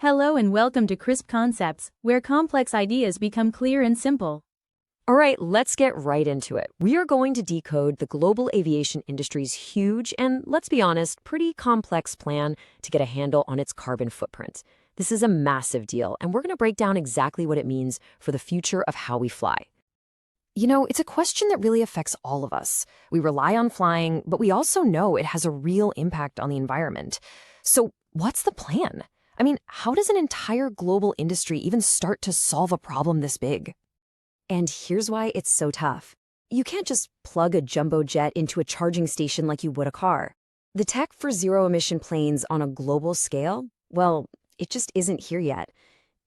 Hello and welcome to Crisp Concepts, where complex ideas become clear and simple. All right, let's get right into it. We are going to decode the global aviation industry's huge and, let's be honest, pretty complex plan to get a handle on its carbon footprint. This is a massive deal, and we're going to break down exactly what it means for the future of how we fly. You know, it's a question that really affects all of us. We rely on flying, but we also know it has a real impact on the environment. So, what's the plan? I mean, how does an entire global industry even start to solve a problem this big? And here's why it's so tough. You can't just plug a jumbo jet into a charging station like you would a car. The tech for zero-emission planes on a global scale, well, it just isn't here yet.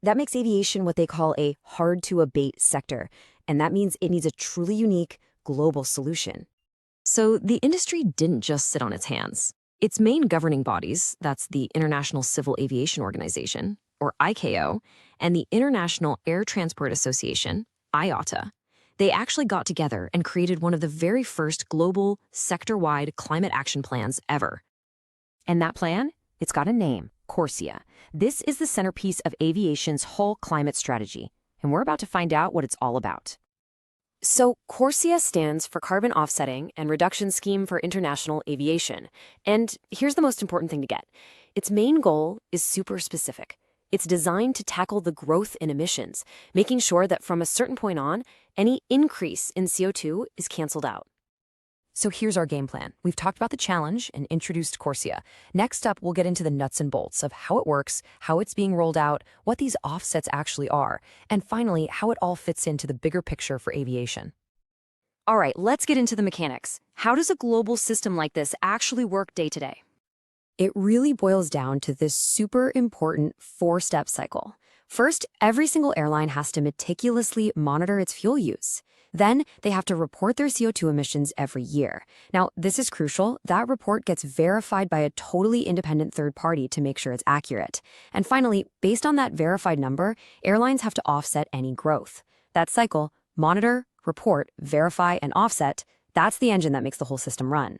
That makes aviation what they call a hard-to-abate sector, and that means it needs a truly unique global solution. So the industry didn't just sit on its hands. Its main governing bodies, that's the International Civil Aviation Organization, or ICAO, and the International Air Transport Association, IATA, they actually got together and created one of the very first global, sector-wide climate action plans ever. And that plan? It's got a name, CORSIA. This is the centerpiece of aviation's whole climate strategy, and we're about to find out what it's all about. So, CORSIA stands for Carbon Offsetting and Reduction Scheme for International Aviation. And here's the most important thing to get. Its main goal is super specific. It's designed to tackle the growth in emissions, making sure that from a certain point on, any increase in CO2 is canceled out. So here's our game plan. We've talked about the challenge and introduced CORSIA. Next up, we'll get into the nuts and bolts of how it works, how it's being rolled out, what these offsets actually are, and finally, how it all fits into the bigger picture for aviation. All right, let's get into the mechanics. How does a global system like this actually work day to day? It really boils down to this super important four-step cycle. First, every single airline has to meticulously monitor its fuel use. Then, they have to report their CO2 emissions every year. Now, this is crucial. That report gets verified by a totally independent third party to make sure it's accurate. And finally, based on that verified number, airlines have to offset any growth. That cycle, monitor, report, verify, and offset, that's the engine that makes the whole system run.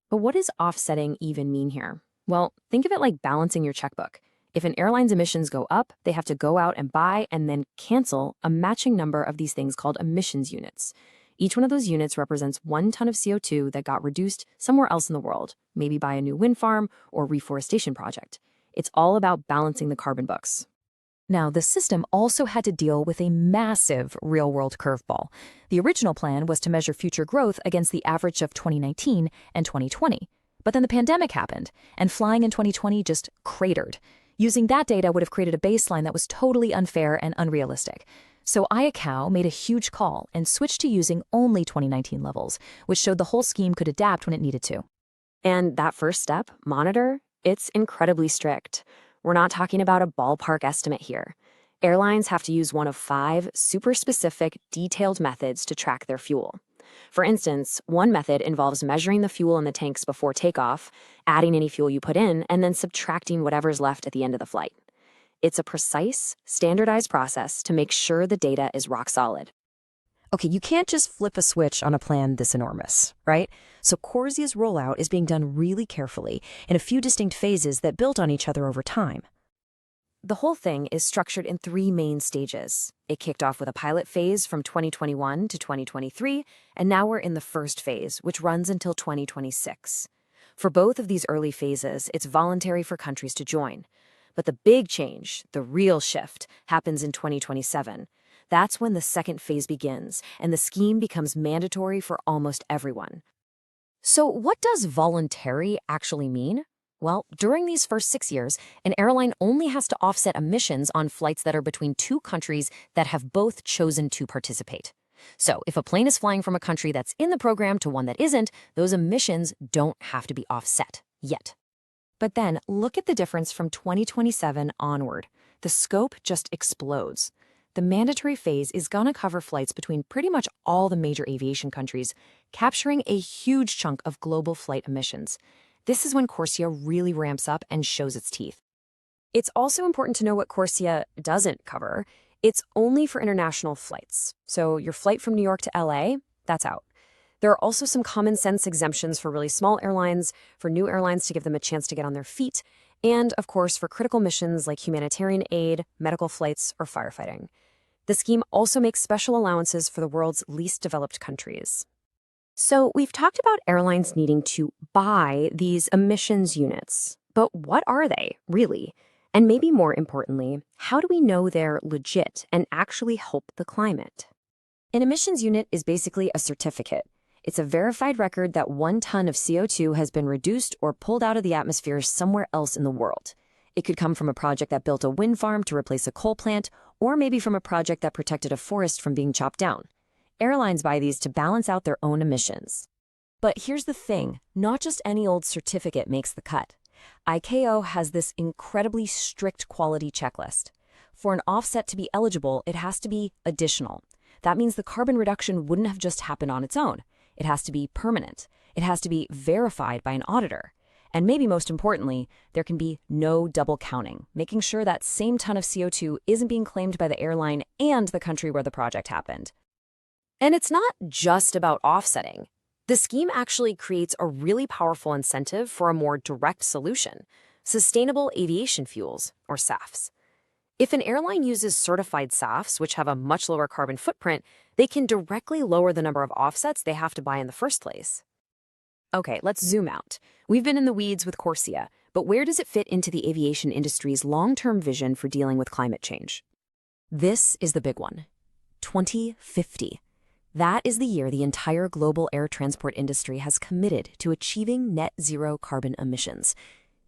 But what does offsetting even mean here? Well, think of it like balancing your checkbook. If an airline's emissions go up, they have to go out and buy and then cancel a matching number of these things called emissions units. Each one of those units represents 1 ton of CO2 that got reduced somewhere else in the world, maybe by a new wind farm or reforestation project. It's all about balancing the carbon books. Now, the system also had to deal with a massive real-world curveball. The original plan was to measure future growth against the average of 2019 and 2020. But then the pandemic happened, and flying in 2020 just cratered. Using that data would have created a baseline that was totally unfair and unrealistic. So ICAO made a huge call and switched to using only 2019 levels, which showed the whole scheme could adapt when it needed to. And that first step, monitor, it's incredibly strict. We're not talking about a ballpark estimate here. Airlines have to use one of 5 super specific, detailed methods to track their fuel. For instance, one method involves measuring the fuel in the tanks before takeoff, adding any fuel you put in, and then subtracting whatever's left at the end of the flight. It's a precise, standardized process to make sure the data is rock solid. Okay, you can't just flip a switch on a plan this enormous, right? So CORSIA's rollout is being done really carefully in a few distinct phases that build on each other over time. The whole thing is structured in 3 main stages. It kicked off with a pilot phase from 2021 to 2023, and now we're in the first phase, which runs until 2026. For both of these early phases, it's voluntary for countries to join. But the big change, the real shift, happens in 2027. That's when the second phase begins, and the scheme becomes mandatory for almost everyone. So what does voluntary actually mean? Well, during these first 6 years, an airline only has to offset emissions on flights that are between 2 countries that have both chosen to participate. So if a plane is flying from a country that's in the program to one that isn't, those emissions don't have to be offset yet. But then look at the difference from 2027 onward. The scope just explodes. The mandatory phase is going to cover flights between pretty much all the major aviation countries, capturing a huge chunk of global flight emissions. This is when CORSIA really ramps up and shows its teeth. It's also important to know what CORSIA doesn't cover. It's only for international flights. So your flight from New York to LA, that's out. There are also some common sense exemptions for really small airlines, for new airlines to give them a chance to get on their feet, and, of course, for critical missions like humanitarian aid, medical flights, or firefighting. The scheme also makes special allowances for the world's least developed countries. So, we've talked about airlines needing to buy these emissions units. But what are they, really? And maybe more importantly, how do we know they're legit and actually help the climate? An emissions unit is basically a certificate. It's a verified record that 1 ton of CO2 has been reduced or pulled out of the atmosphere somewhere else in the world. It could come from a project that built a wind farm to replace a coal plant, or maybe from a project that protected a forest from being chopped down. Airlines buy these to balance out their own emissions. But here's the thing, not just any old certificate makes the cut. ICAO has this incredibly strict quality checklist. For an offset to be eligible, it has to be additional. That means the carbon reduction wouldn't have just happened on its own. It has to be permanent. It has to be verified by an auditor. And maybe most importantly, there can be no double counting, making sure that same ton of CO2 isn't being claimed by the airline and the country where the project happened. And it's not just about offsetting. The scheme actually creates a really powerful incentive for a more direct solution, sustainable aviation fuels, or SAFs. If an airline uses certified SAFs, which have a much lower carbon footprint, they can directly lower the number of offsets they have to buy in the first place. Okay, let's zoom out. We've been in the weeds with CORSIA, but where does it fit into the aviation industry's long-term vision for dealing with climate change? This is the big one. 2050. That is the year the entire global air transport industry has committed to achieving net zero carbon emissions.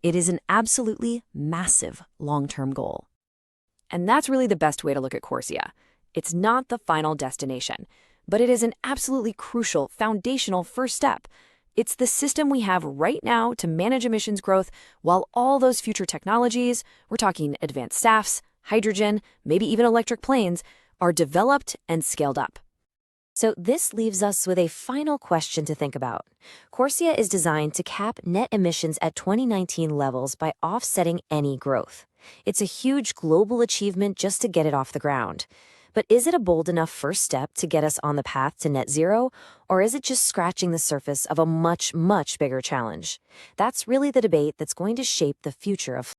It is an absolutely massive long-term goal. And that's really the best way to look at CORSIA. It's not the final destination, but it is an absolutely crucial, foundational first step. It's the system we have right now to manage emissions growth while all those future technologies, we're talking advanced SAFs, hydrogen, maybe even electric planes, are developed and scaled up. So this leaves us with a final question to think about. CORSIA is designed to cap net emissions at 2019 levels by offsetting any growth. It's a huge global achievement just to get it off the ground. But is it a bold enough first step to get us on the path to net zero, or is it just scratching the surface of a much, much bigger challenge? That's really the debate that's going to shape the future of